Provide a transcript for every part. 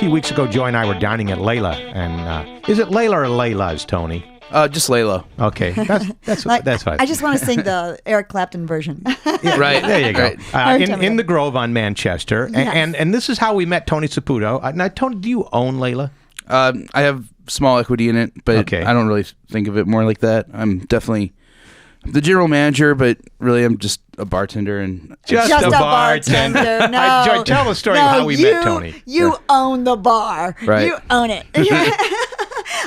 few weeks ago, Joy and I were dining at Layla, and is it Layla or Layla's, Tony? Just Layla. Okay, that's fine. I just want to sing the Eric Clapton version. Yeah, right. There you go. Right. In the Grove on Manchester, Yes. and this is how we met Tony Saputo. Now, Tony, do you own Layla? I have small equity in it, but Okay. I don't really think of it more like that. I'm definitely the general manager, but really I'm just a bartender and Just a bartender. No, Joy, tell the story no, of how we met Tony. You own the bar. Right. You own it.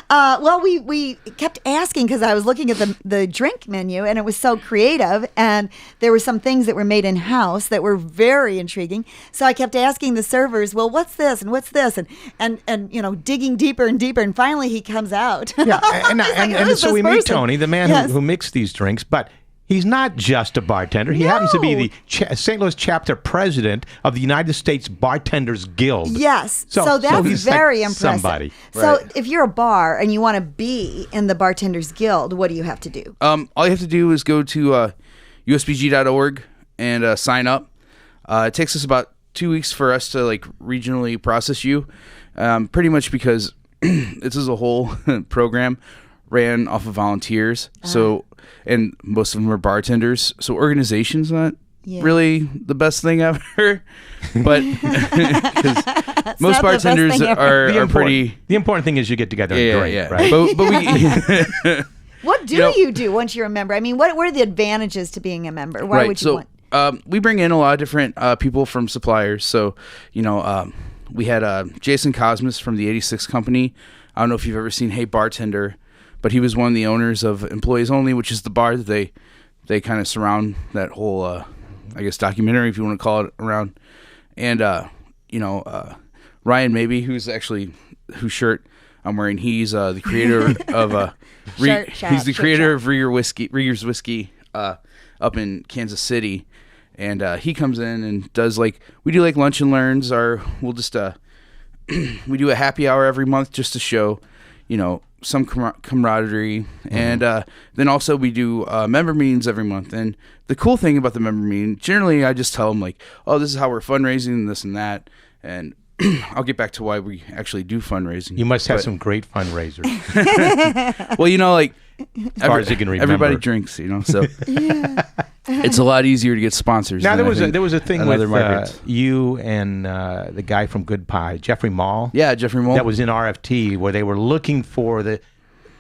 Well, we kept asking because I was looking at the drink menu and it was so creative, and there were some things that were made in house that were very intriguing. So I kept asking the servers, "Well, what's this and what's this?" and you know, digging deeper and deeper, and finally he comes out. Yeah, and so we meet Tony, the man Yes. who mixed these drinks, but he's not just a bartender. He happens to be the St. Louis chapter president of the United States Bartenders Guild. Yes. So So that's he's very like impressive. somebody. So Right. if you're a bar and you want to be in the Bartenders Guild, what do you have to do? all you have to do is go to usbg.org and sign up. It takes us about 2 weeks for us to like regionally process you, pretty much because this is a whole program ran off of volunteers. So, and most of them are bartenders. So organization's not Yeah. really the best thing ever, but 'cause most not the best bartenders thing ever. are pretty. The important thing is you get together and drink, Yeah. right? But we. What do you do once you're a member? I mean, what are the advantages to being a member? Why would you want? We bring in a lot of different people from suppliers. So, we had Jason Cosmas from the 86 Company. I don't know if you've ever seen Hey Bartender, but he was one of the owners of Employees Only, which is the bar that they kind of surround that whole, I guess, documentary, if you want to call it, around. And, Ryan Maybe, whose shirt I'm wearing, he's the creator of... he's the creator of Rieger's Whiskey up in Kansas City, and he comes in and does we do lunch and learns, or we'll just we do a happy hour every month just to show some camaraderie, and then also we do member meetings every month. And the cool thing about the member meeting, generally I just tell them oh, this is how we're fundraising and this and that, and I'll get back to why we actually do fundraising. You must have some great fundraisers. Well, as far as you can remember. Everybody drinks, so it's a lot easier to get sponsors. Now there was a thing with markets. you and the guy from Good Pie, Jeffrey Mall. Yeah, Jeffrey Mall. That was in RFT, where they were looking for the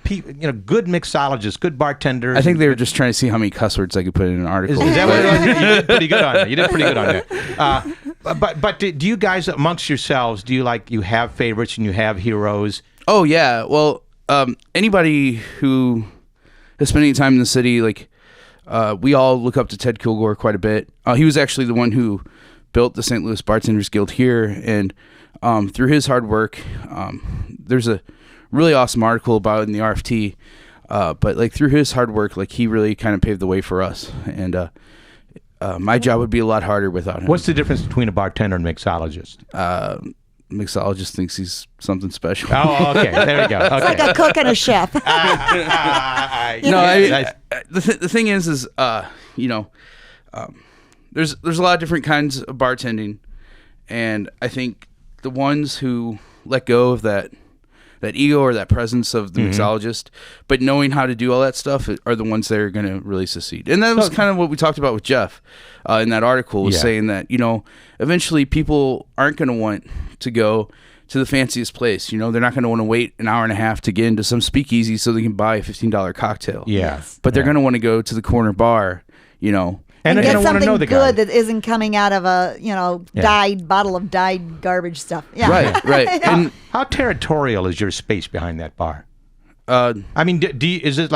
good mixologists, good bartenders. I think they were just trying to see how many cuss words I could put in an article. Is that what it was? You did pretty good on that. You did pretty good on that. But do you guys amongst yourselves, do you have favorites and you have heroes? Oh yeah. Well, anybody who has spent any time in the city, we all look up to Ted Kilgore quite a bit. He was actually the one who built the St. Louis Bartenders Guild here, and through his hard work, there's a really awesome article about it in the RFT. But through his hard work, he really kind of paved the way for us, and my job would be a lot harder without him. What's the difference between a bartender and mixologist? Mixologist thinks he's something special. Oh, okay. There we go. Okay. It's like a cook and a chef. The thing is there's a lot of different kinds of bartending, and I think the ones who let go of that ego or that presence of the mixologist, but knowing how to do all that stuff are the ones that are going to really succeed. And that was kind of what we talked about with Jeff in that article, was saying that, eventually people aren't going to want to go to the fanciest place. They're not going to want to wait an hour and a half to get into some speakeasy so they can buy a $15 cocktail. Yes. But they're going to want to go to the corner bar, And they're get going to want to something know the good guy. that isn't coming out of a dyed bottle of dyed garbage stuff. Yeah. Right. And How territorial is your space behind that bar? I mean, is it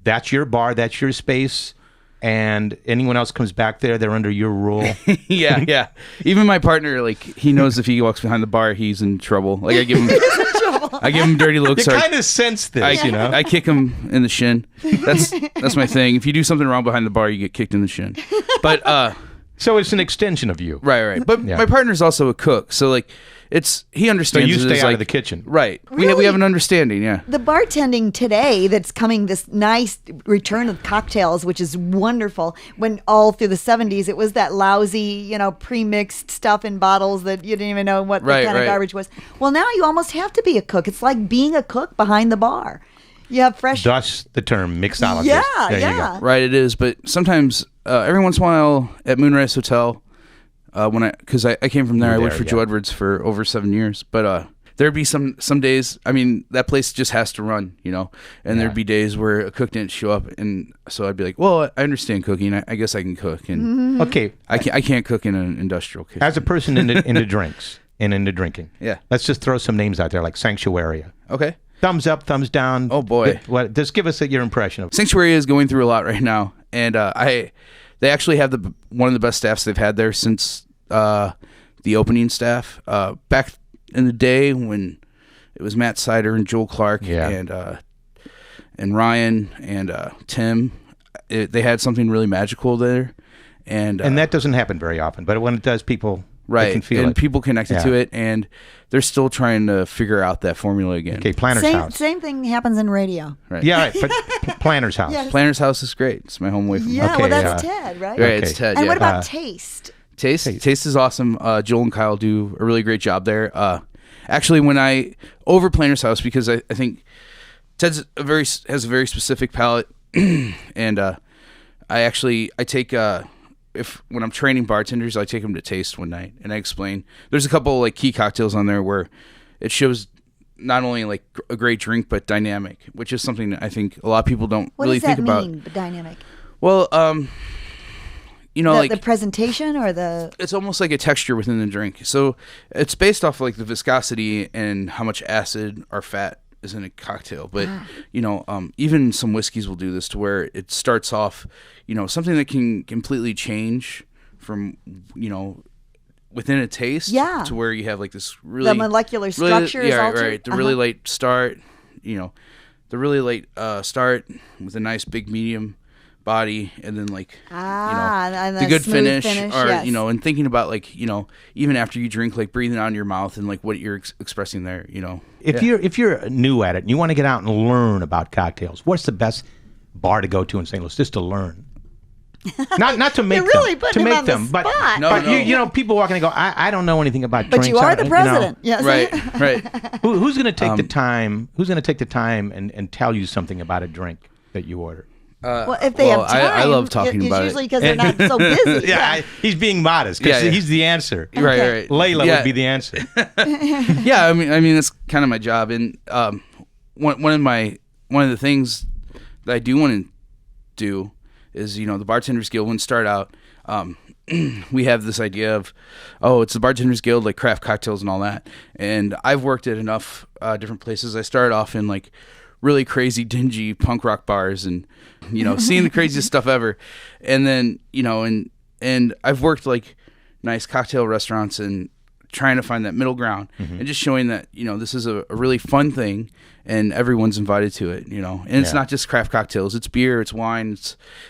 that's your bar, that's your space, and anyone else comes back there, they're under your rule? yeah. Even my partner, he knows if he walks behind the bar, he's in trouble. I give him dirty looks. You kind of sense this, I kick him in the shin. That's my thing. If you do something wrong behind the bar, you get kicked in the shin. But So it's an extension of you. Right. But my partner's also a cook, so like he So understands. you stay out like, of the kitchen. Right. Really? We have an understanding. Yeah. The bartending today that's coming, this nice return of cocktails, which is wonderful. When all through the 70s, it was that lousy, pre-mixed stuff in bottles that you didn't even know what the kind of garbage was. Well, now you almost have to be a cook. It's like being a cook behind the bar. You have fresh. Thus the term mixologist. Yeah, There you yeah. go. Right. It is, but sometimes every once in a while at Moonrise Hotel, because I came from there, I worked for Joe Edwards for over 7 years, but there'd be some days. I mean, that place just has to run, and there'd be days where a cook didn't show up, and so I'd be like, well, I understand cooking. I guess I can cook, and Okay. I can't cook in an industrial kitchen. As a person into drinks and into drinking, Yeah. let's just throw some names out there like Sanctuaria. Okay. Thumbs up, thumbs down. Oh, boy. Just give us your impression of. Sanctuary is going through a lot right now, and they actually have one of the best staffs they've had there since the opening staff. Back in the day when it was Matt Sider and Joel Clark and Ryan and Tim, they had something really magical there, and that doesn't happen very often, but when it does, people they can feel and it. people connected to it, and they're still trying to figure out that formula again. Okay, Planner's House. Same thing happens in radio. Right. Yeah, right, but Planner's House. Yes. Planner's House is great. It's my home away from Yeah, home. well, Okay, that's Ted, right? Right, Okay. it's Ted. And yeah. what about Taste? Taste is awesome. Joel and Kyle do a really great job there. Actually, when I over Planner's House, because I think Ted's has a very specific palate, and I take when I'm training bartenders, I take them to Taste one night, and I explain. There's a couple like key cocktails on there where it shows not only like a great drink but dynamic, which is something that I think a lot of people don't What really does that think about. mean, dynamic? Well, like the presentation or the. it's almost like a texture within the drink. So it's based off like the viscosity and how much acid or fat is in a cocktail. But even some whiskeys will do this to where it starts off, something that can completely change from within a taste to where you have like this really The molecular structure is altered? right. The really light start, the really light start with a nice big medium body, and then like and the good smooth finish or yes. and thinking about like even after you drink, like breathing out in your mouth and like what you're expressing there. If you're new at it and you want to get out and learn about cocktails, what's the best bar to go to in St. Louis just to learn? Not to make You're really them, putting to him make on the them, but spot. No. people walking and go, I don't know anything about But drinks. you are the I- president. Yes. Right. Who's going to take the time? Who's going to take the time and tell you something about a drink that you order? Well, if they have time, I love talking it's about it. usually because they're not so busy. He's being modest because Yeah. he's the answer. Right. Layla Yeah. would be the answer. Yeah, I mean that's kind of my job, and one of the things that I do want to do is the Bartenders Guild. When start out, we have this idea of it's the Bartenders Guild, like craft cocktails and all that. And I've worked at enough different places. I started off in like really crazy dingy punk rock bars and seeing the craziest stuff ever, and then and I've worked like nice cocktail restaurants and trying to find that middle ground and just showing that this is a really fun thing and everyone's invited to it, and it's not just craft cocktails, it's beer, it's wine,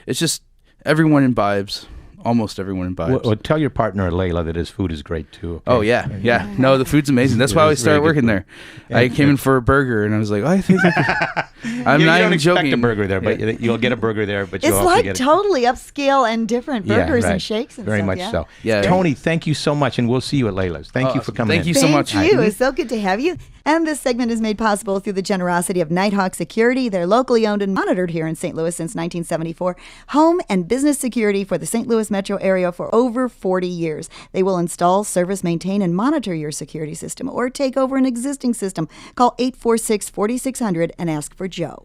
it's just everyone imbibes. Almost everyone imbibes. Well, tell your partner Layla that his food is great too. Okay? Oh yeah. No, the food's amazing. That's why I started working there. I came in for a burger and I was like, I think I'm You not don't even expect joking. a burger there, but you'll get a burger there. But It's you'll also like get totally upscale and different burgers right. and shakes and very stuff. much yeah. so. Yeah. Tony, thank you so much, and we'll see you at Layla's. Thank you for coming. Thank in. you so much. Thank you. It's so good to have you. And this segment is made possible through the generosity of Nighthawk Security. They're locally owned and monitored here in St. Louis since 1974. Home and business security for the St. Louis metro area for over 40 years. They will install, service, maintain, and monitor your security system or take over an existing system. Call 846-4600 and ask for Joe.